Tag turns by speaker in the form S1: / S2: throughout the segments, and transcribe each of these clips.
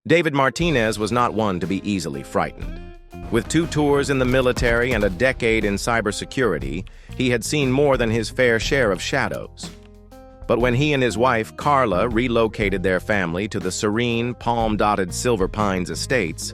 S1: David Martinez was not one to be easily frightened. With 2 tours in the military and a decade in cybersecurity, he had seen more than his fair share of shadows. But when he and his wife, Carla, relocated their family to the serene, palm-dotted Silver Pines estates,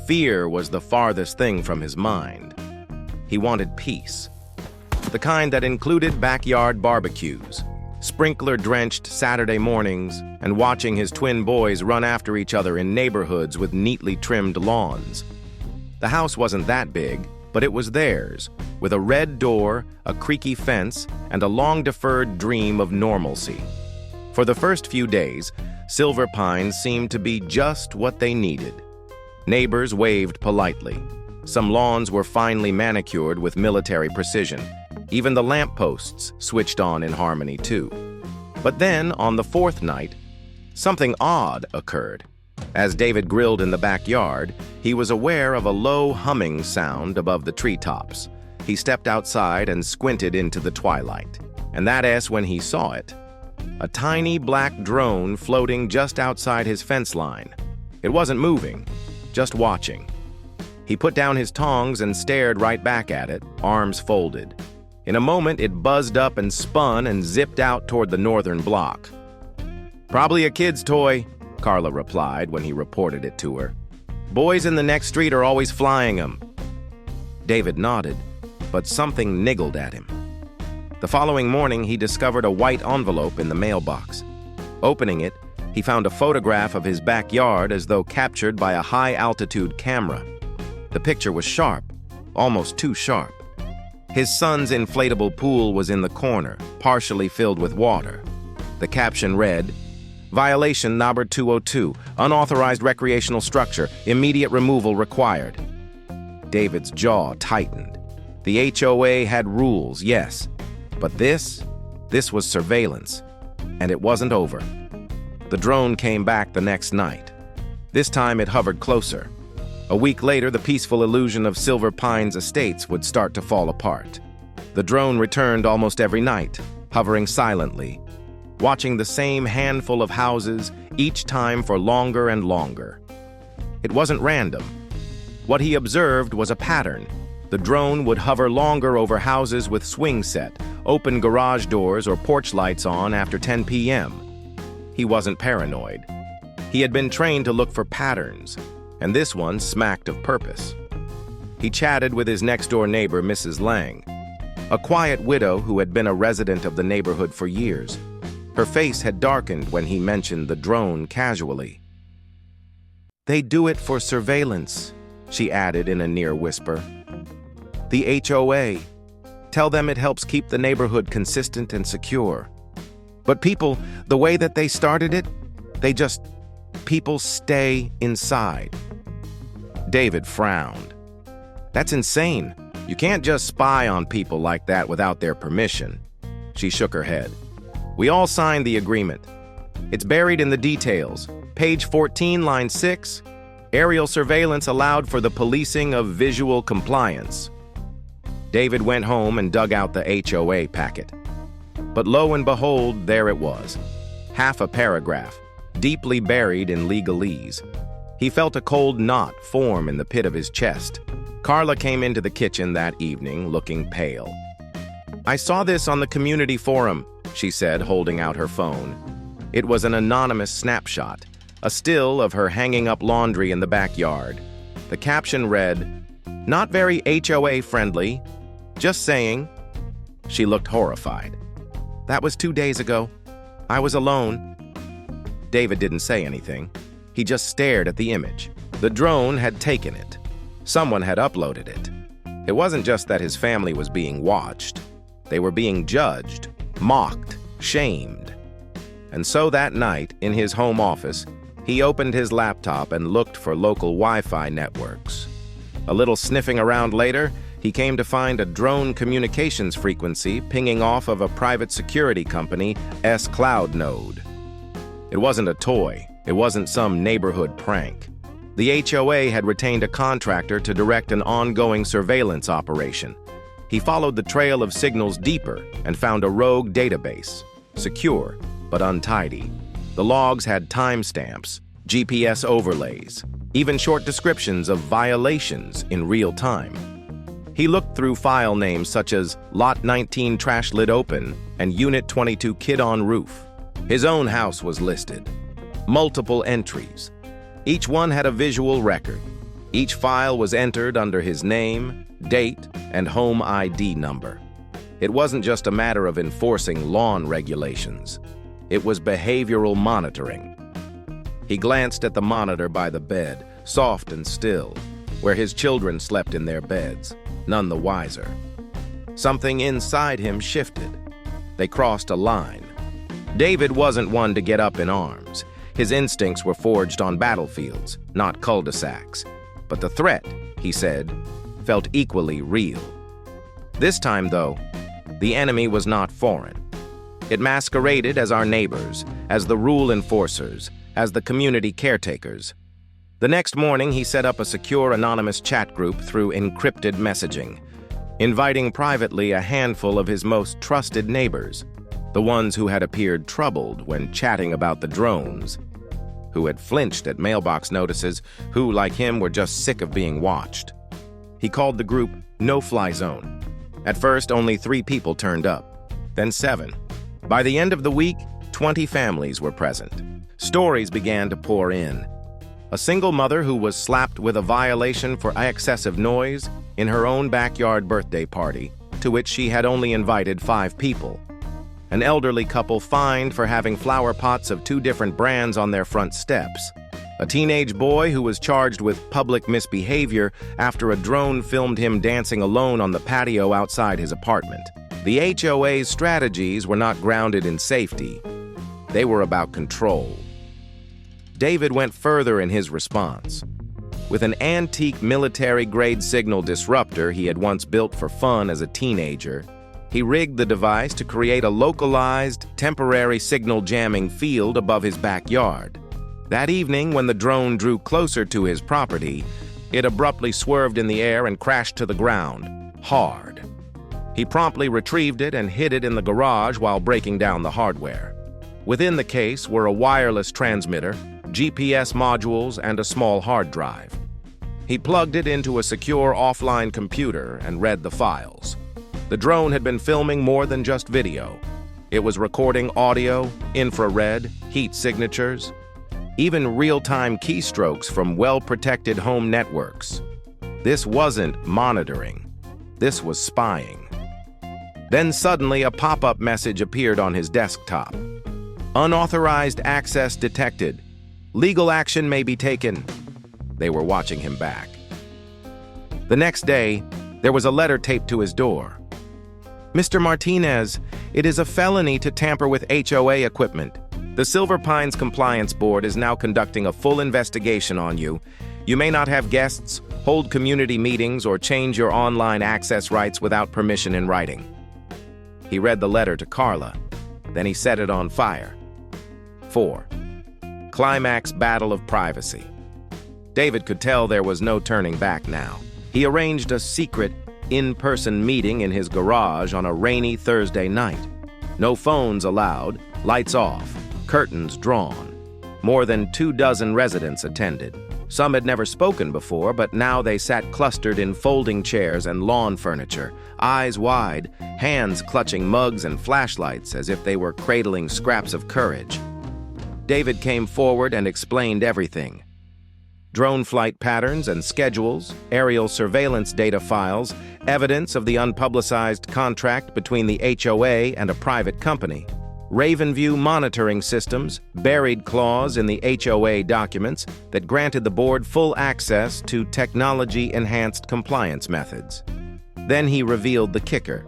S1: fear was the farthest thing from his mind. He wanted peace. The kind that included backyard barbecues, sprinkler-drenched Saturday mornings, and watching his twin boys run after each other in neighborhoods with neatly trimmed lawns. The house wasn't that big, but it was theirs, with a red door, a creaky fence, and a long-deferred dream of normalcy. For the first few days, Silver Pines seemed to be just what they needed. Neighbors waved politely. Some lawns were finely manicured with military precision. Even the lampposts switched on in harmony, too. But then, on the 4th night, something odd occurred. As David grilled in the backyard, he was aware of a low humming sound above the treetops. He stepped outside and squinted into the twilight. And that's when he saw it. A tiny black drone floating just outside his fence line. It wasn't moving, just watching. He put down his tongs and stared right back at it, arms folded. In a moment, it buzzed up and spun and zipped out toward the northern block. "Probably a kid's toy," Carla replied when he reported it to her. "Boys in the next street are always flying them." David nodded, but something niggled at him. The following morning, he discovered a white envelope in the mailbox. Opening it, he found a photograph of his backyard as though captured by a high-altitude camera. The picture was sharp, almost too sharp. His son's inflatable pool was in the corner, partially filled with water. The caption read, "Violation number 202, unauthorized recreational structure, immediate removal required." David's jaw tightened. The HOA had rules, yes, but this was surveillance, and it wasn't over. The drone came back the next night. This time it hovered closer. A week later, the peaceful illusion of Silver Pines estates would start to fall apart. The drone returned almost every night, hovering silently, watching the same handful of houses, each time for longer and longer. It wasn't random. What he observed was a pattern. The drone would hover longer over houses with swing set, open garage doors or porch lights on after 10 p.m. He wasn't paranoid. He had been trained to look for patterns, and this one smacked of purpose. He chatted with his next-door neighbor, Mrs. Lang, a quiet widow who had been a resident of the neighborhood for years. Her face had darkened when he mentioned the drone casually. "They do it for surveillance," she added in a near whisper. "The HOA. Tell them it helps keep the neighborhood consistent and secure. But people, the way that they started it, people stay inside." David frowned. "That's insane. You can't just spy on people like that without their permission." She shook her head. "We all signed the agreement. It's buried in the details. Page 14, line 6, aerial surveillance allowed for the policing of visual compliance." David went home and dug out the HOA packet. But lo and behold, there it was. Half a paragraph, deeply buried in legalese. He felt a cold knot form in the pit of his chest. Carla came into the kitchen that evening, looking pale. "I saw this on the community forum," she said, holding out her phone. It was an anonymous snapshot, a still of her hanging up laundry in the backyard. The caption read, "Not very HOA friendly. Just saying." She looked horrified. "That was 2 days ago. I was alone." David didn't say anything. He just stared at the image. The drone had taken it. Someone had uploaded it. It wasn't just that his family was being watched. They were being judged, mocked, shamed. And so that night, in his home office, he opened his laptop and looked for local Wi-Fi networks. A little sniffing around later, he came to find a drone communications frequency pinging off of a private security company, S-Cloud node. It wasn't a toy. It wasn't some neighborhood prank. The HOA had retained a contractor to direct an ongoing surveillance operation. He followed the trail of signals deeper and found a rogue database, secure but untidy. The logs had timestamps, GPS overlays, even short descriptions of violations in real time. He looked through file names such as Lot 19 Trash Lid Open and Unit 22 Kid on Roof. His own house was listed. Multiple entries. Each one had a visual record. Each file was entered under his name, date, and home ID number. It wasn't just a matter of enforcing lawn regulations. It was behavioral monitoring. He glanced at the monitor by the bed, soft and still, where his children slept in their beds, none the wiser. Something inside him shifted. They crossed a line. David wasn't one to get up in arms. His instincts were forged on battlefields, not cul-de-sacs. But the threat, he said, felt equally real. This time, though, the enemy was not foreign. It masqueraded as our neighbors, as the rule enforcers, as the community caretakers. The next morning, he set up a secure anonymous chat group through encrypted messaging, inviting privately a handful of his most trusted neighbors, the ones who had appeared troubled when chatting about the drones, who had flinched at mailbox notices, who, like him, were just sick of being watched. He called the group No-Fly Zone. At first, only 3 people turned up, then 7. By the end of the week, 20 families were present. Stories began to pour in. A single mother who was slapped with a violation for excessive noise in her own backyard birthday party, to which she had only invited 5 people. An elderly couple fined for having flower pots of 2 different brands on their front steps. A teenage boy who was charged with public misbehavior after a drone filmed him dancing alone on the patio outside his apartment. The HOA's strategies were not grounded in safety. They were about control. David went further in his response. With an antique military-grade signal disruptor he had once built for fun as a teenager, he rigged the device to create a localized, temporary signal jamming field above his backyard. That evening, when the drone drew closer to his property, it abruptly swerved in the air and crashed to the ground, hard. He promptly retrieved it and hid it in the garage while breaking down the hardware. Within the case were a wireless transmitter, GPS modules, and a small hard drive. He plugged it into a secure offline computer and read the files. The drone had been filming more than just video. It was recording audio, infrared, heat signatures, even real-time keystrokes from well-protected home networks. This wasn't monitoring. This was spying. Then suddenly a pop-up message appeared on his desktop. Unauthorized access detected. Legal action may be taken. They were watching him back. The next day, there was a letter taped to his door. Mr. Martinez, it is a felony to tamper with HOA equipment. The Silver Pines Compliance Board is now conducting a full investigation on you. You may not have guests, hold community meetings, or change your online access rights without permission in writing. He read the letter to Carla. Then he set it on fire. 4. Climax battle of privacy. David could tell there was no turning back now. He arranged a secret, in-person meeting in his garage on a rainy Thursday night. No phones allowed, lights off, curtains drawn. More than 24 residents attended. Some had never spoken before, but now they sat clustered in folding chairs and lawn furniture, eyes wide, hands clutching mugs and flashlights as if they were cradling scraps of courage. David came forward and explained everything. Drone flight patterns and schedules, aerial surveillance data files, evidence of the unpublicized contract between the HOA and a private company, Ravenview monitoring systems, buried clause in the HOA documents that granted the board full access to technology-enhanced compliance methods. Then he revealed the kicker.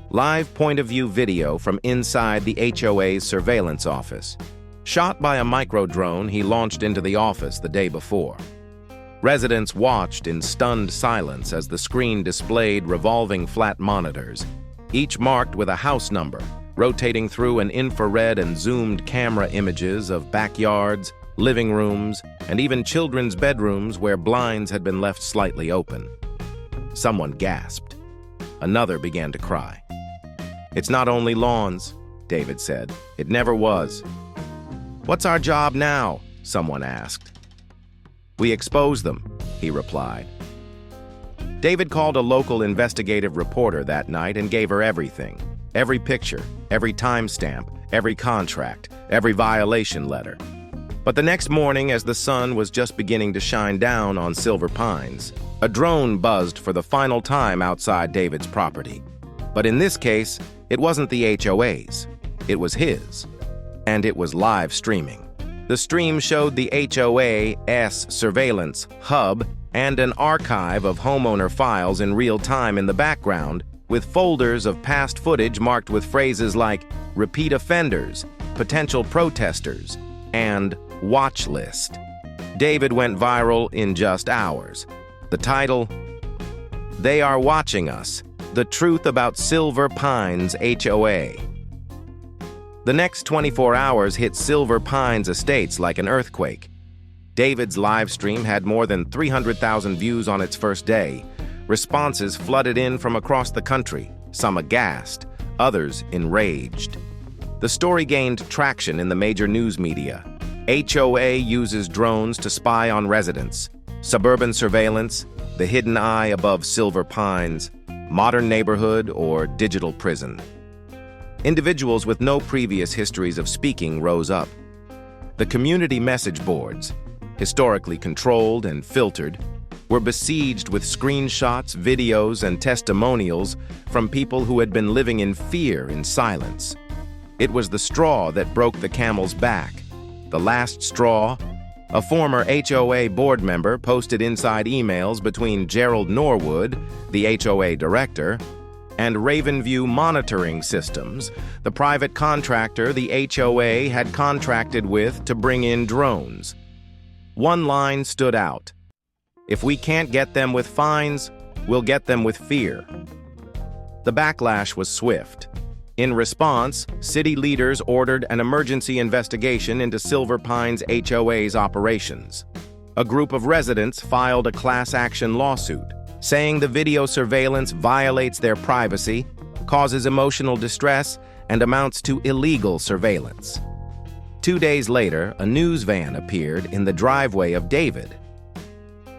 S1: Live point-of-view video from inside the HOA's surveillance office. Shot by a micro-drone he launched into the office the day before. Residents watched in stunned silence as the screen displayed revolving flat monitors, each marked with a house number, rotating through an infrared and zoomed camera images of backyards, living rooms, and even children's bedrooms where blinds had been left slightly open. Someone gasped. Another began to cry. "It's not only lawns," David said. "It never was." "What's our job now?" someone asked. "We expose them," he replied. David called a local investigative reporter that night and gave her everything. Every picture, every timestamp, every contract, every violation letter. But the next morning, as the sun was just beginning to shine down on Silver Pines, a drone buzzed for the final time outside David's property. But in this case, it wasn't the HOA's. It was his. And it was live streaming. The stream showed the HOA's surveillance hub and an archive of homeowner files in real time in the background, with folders of past footage marked with phrases like repeat offenders, potential protesters, and watch list. David went viral in just hours. The title, "They Are Watching Us: The Truth About Silver Pines HOA." The next 24 hours hit Silver Pines estates like an earthquake. David's live stream had more than 300,000 views on its first day. Responses flooded in from across the country, some aghast, others enraged. The story gained traction in the major news media. HOA uses drones to spy on residents. Suburban surveillance, the hidden eye above Silver Pines, modern neighborhood, or digital prison. Individuals with no previous histories of speaking rose up. The community message boards, historically controlled and filtered, were besieged with screenshots, videos, and testimonials from people who had been living in fear in silence. It was the straw that broke the camel's back. The last straw, a former HOA board member posted inside emails between Gerald Norwood, the HOA director, and Ravenview Monitoring Systems, the private contractor the HOA had contracted with to bring in drones. One line stood out: "If we can't get them with fines, we'll get them with fear." The backlash was swift. In response, city leaders ordered an emergency investigation into Silver Pines HOA's operations. A group of residents filed a class action lawsuit, saying the video surveillance violates their privacy, causes emotional distress, and amounts to illegal surveillance. 2 days later, a news van appeared in the driveway of David.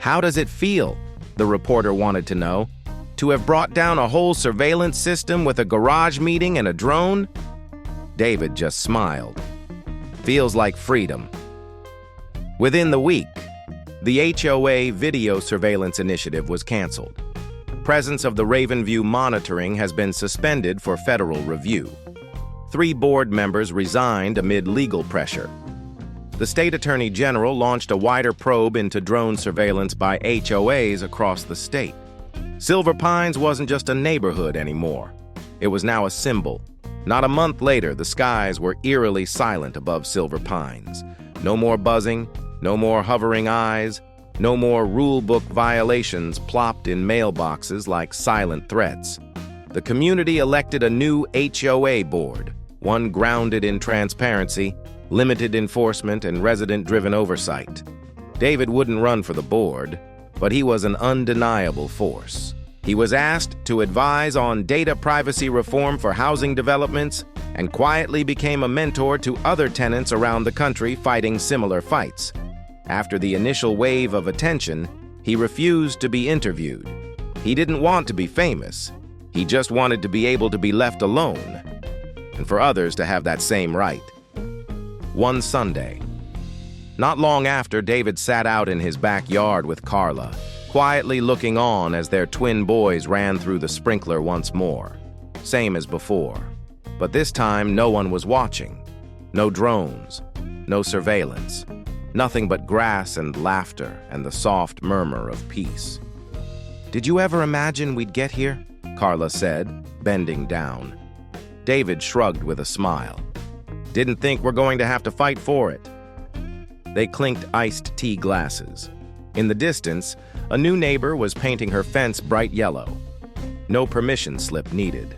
S1: "How does it feel?" the reporter wanted to know. "To have brought down a whole surveillance system with a garage meeting and a drone?" David just smiled. "Feels like freedom." Within the week, the HOA video surveillance initiative was canceled. Presence of the Ravenview monitoring has been suspended for federal review. 3 board members resigned amid legal pressure. The state attorney general launched a wider probe into drone surveillance by HOAs across the state. Silver Pines wasn't just a neighborhood anymore. It was now a symbol. Not a month later, the skies were eerily silent above Silver Pines. No more buzzing, no more hovering eyes, no more rule-book violations plopped in mailboxes like silent threats. The community elected a new HOA board, one grounded in transparency, limited enforcement, and resident-driven oversight. David wouldn't run for the board, but he was an undeniable force. He was asked to advise on data privacy reform for housing developments and quietly became a mentor to other tenants around the country fighting similar fights. After the initial wave of attention, he refused to be interviewed. He didn't want to be famous. He just wanted to be able to be left alone, and for others to have that same right. One Sunday, not long after, David sat out in his backyard with Carla, quietly looking on as their twin boys ran through the sprinkler once more. Same as before. But this time, no one was watching. No drones, no surveillance. Nothing but grass and laughter and the soft murmur of peace. "Did you ever imagine we'd get here?" Carla said, bending down. David shrugged with a smile. "Didn't think we're going to have to fight for it." They clinked iced tea glasses. In the distance, a new neighbor was painting her fence bright yellow. No permission slip needed.